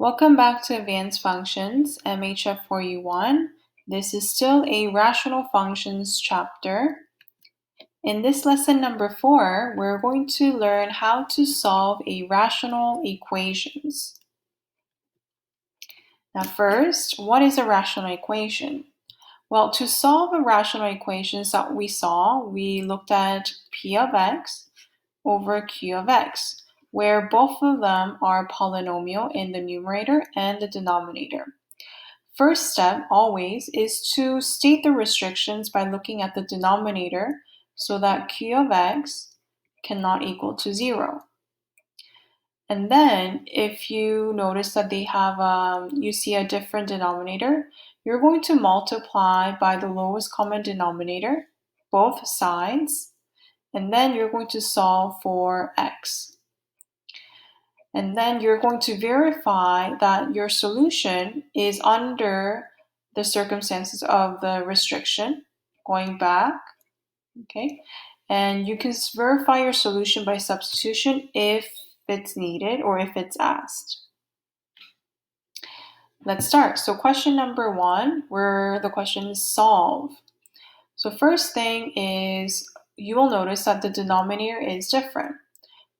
Welcome back to Advanced Functions, MHF4U1. This is still a Rational Functions chapter. In this lesson number 4, we're going to learn how to solve a rational equations. Now first, what is a rational equation? Well, to solve a rational equations that we looked at P of x over Q of x, where both of them are polynomial in the numerator and the denominator. First step always is to state the restrictions by looking at the denominator so that Q of x cannot equal to 0. And then if you notice that they have, you see a different denominator, you're going to multiply by the lowest common denominator, both sides, and then you're going to solve for x. And then you're going to verify that your solution is under the circumstances of the restriction, going back, okay? And you can verify your solution by substitution if it's needed or if it's asked. Let's start. So question number 1, where the question is solve. So first thing is, you will notice that the denominator is different.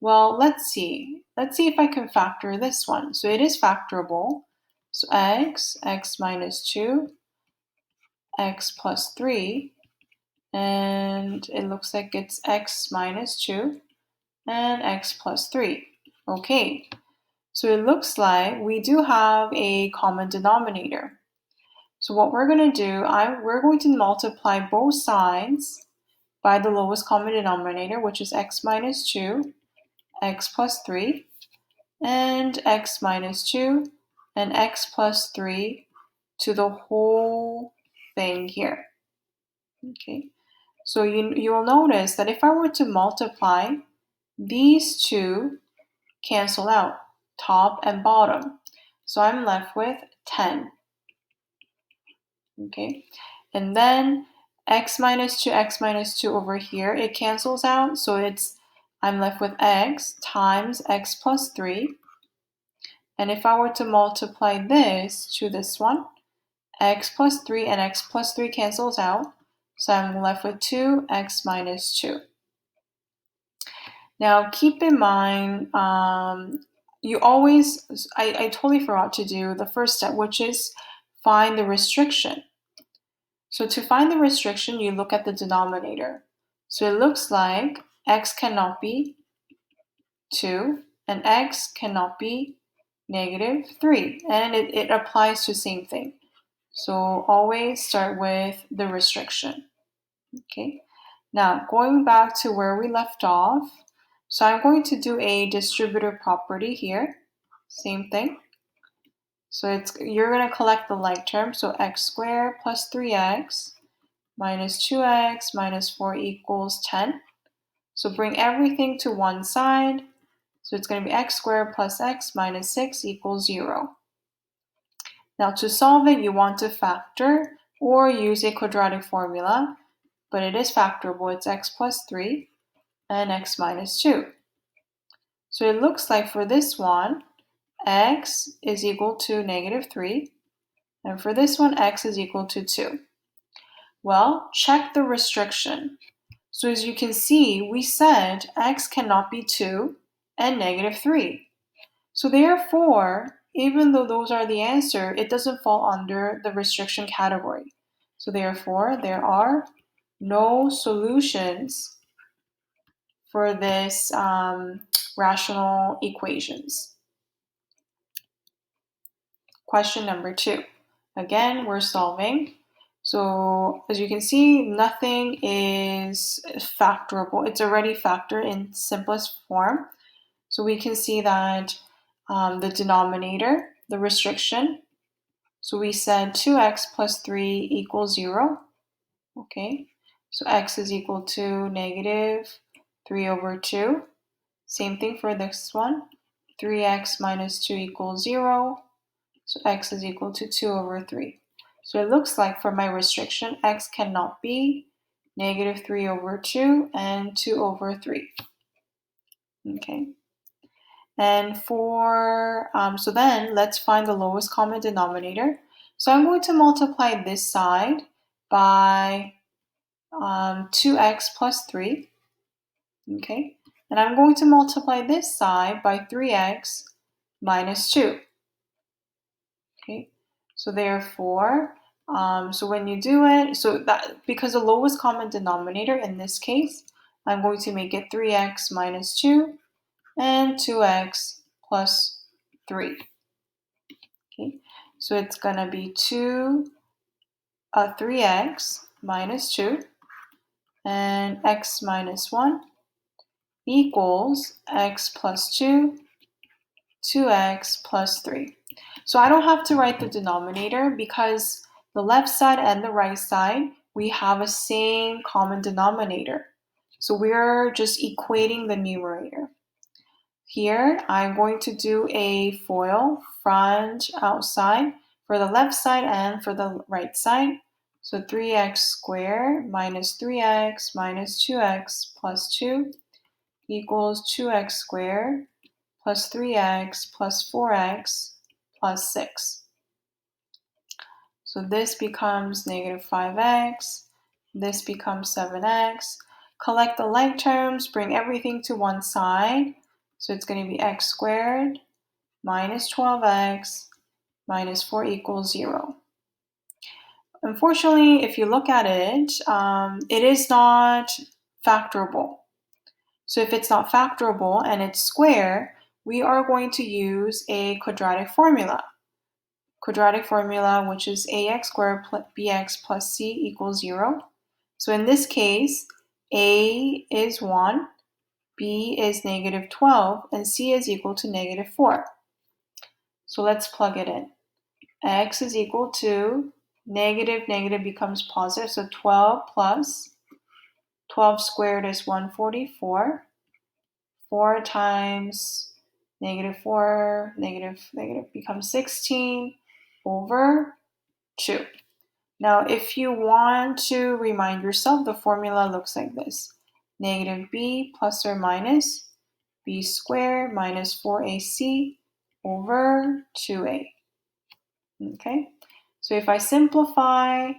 Well, let's see. Let's see if I can factor this one. So it is factorable. So x minus 2, x plus 3, and it looks like it's x minus 2 and x plus 3. Okay, so it looks like we do have a common denominator. So what we're going to do, we're going to multiply both sides by the lowest common denominator, which is x minus 2, x plus 3, and x minus 2 and x plus 3 to the whole thing here. Okay, so you will notice that if I were to multiply, these two cancel out, top and bottom. So I'm left with 10. Okay, and then x minus 2 over here, it cancels out, so I'm left with x times x plus 3. And if I were to multiply this to this one, x plus 3 and x plus 3 cancels out, so I'm left with 2x minus 2. Now keep in mind, I totally forgot to do the first step, which is find the restriction. So to find the restriction, you look at the denominator. So it looks like x cannot be 2 and x cannot be negative 3. And it applies to the same thing. So always start with the restriction. Okay. Now going back to where we left off. So I'm going to do a distributive property here. Same thing. So you're going to collect the like terms. So x squared plus 3x minus 2x minus 4 equals 10. So bring everything to one side. So it's going to be x squared plus x minus 6 equals 0. Now to solve it, you want to factor or use a quadratic formula, but it is factorable. It's x plus 3 and x minus 2. So it looks like for this one, x is equal to negative 3, and for this one, x is equal to 2. Well, check the restriction. So as you can see, we said x cannot be 2 and negative 3. So therefore, even though those are the answer, it doesn't fall under the restriction category. So therefore, there are no solutions for this rational equations. Question number 2. Again, we're solving. So as you can see, nothing is factorable. It's already factored in simplest form. So we can see that the denominator, the restriction, so we said 2x plus 3 equals 0. Okay, so x is equal to negative 3 over 2. Same thing for this one. 3x minus 2 equals 0. So x is equal to 2 over 3. So it looks like for my restriction, x cannot be negative 3 over 2 and 2 over 3. Okay. And so then let's find the lowest common denominator. So I'm going to multiply this side by 2x plus 3, okay? And I'm going to multiply this side by 3x minus 2, okay? So therefore, so when you do it, so that because the lowest common denominator in this case, I'm going to make it 3x minus 2 and 2x plus 3. Okay, so it's gonna be 3x minus 2 and x minus 1 equals x plus 2, 2x plus 3. So I don't have to write the denominator because the left side and the right side, we have a same common denominator. So we're just equating the numerator. Here, I'm going to do a FOIL, front, outside, for the left side and for the right side. So 3x squared minus 3x minus 2x plus 2 equals 2x squared plus 3x plus 4x plus 6. So this becomes negative 5x, this becomes 7x. Collect the like terms, bring everything to one side. So it's going to be x squared minus 12x minus 4 equals 0. Unfortunately, if you look at it, it is not factorable. So if it's not factorable and it's square, we are going to use a quadratic formula. Quadratic formula, which is ax squared plus bx plus c equals 0. So in this case, a is 1, b is negative 12, and c is equal to negative 4. So let's plug it in. X is equal to negative becomes positive, so 12 plus 12 squared is 144. 4 times negative 4, negative becomes 16 over 2. Now, if you want to remind yourself, the formula looks like this. Negative b plus or minus b squared minus 4ac over 2a. Okay, so if I simplify,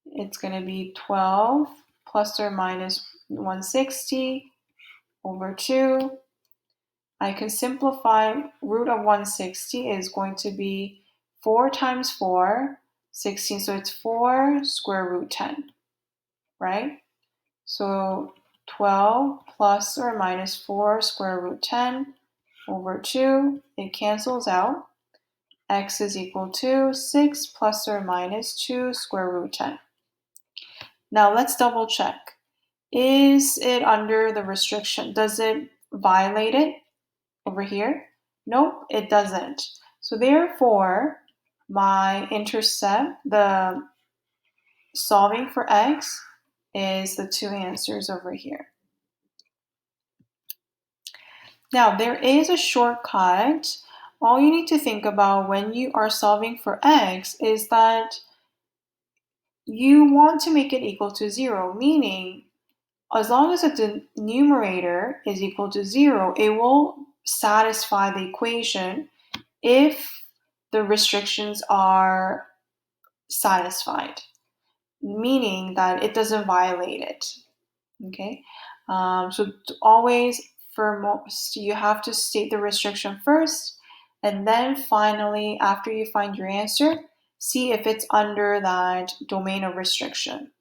it's going to be 12 plus or minus 160 over 2. I can simplify root of 160 is going to be 4 times 4, 16. So it's 4 square root 10, right? So 12 plus or minus 4 square root 10 over 2, it cancels out. X is equal to 6 plus or minus 2 square root 10. Now let's double check. Is it under the restriction? Does it violate it over here? Nope, it doesn't. So therefore, my intercept, the solving for x, is the two answers over here. Now, there is a shortcut. All you need to think about when you are solving for x is that you want to make it equal to 0, meaning as long as the numerator is equal to 0, it will satisfy the equation if the restrictions are satisfied, meaning that it doesn't violate it. Okay, so always for most, you have to state the restriction first, and then finally, after you find your answer, see if it's under that domain of restriction.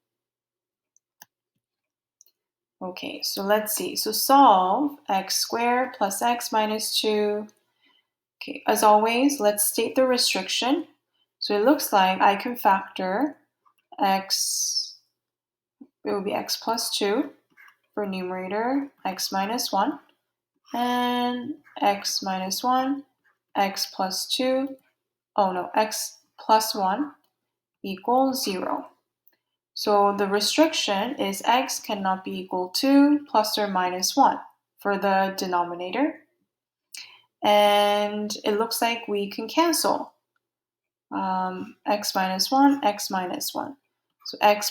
Okay, so let's see. So solve x squared plus x minus 2. Okay, as always, let's state the restriction. So it looks like I can factor x, it will be x plus 2 for numerator, x minus 1, and x minus 1, x plus 2, x plus 1 equals 0. So the restriction is x cannot be equal to plus or minus 1 for the denominator. And it looks like we can cancel x minus 1, x minus 1. So x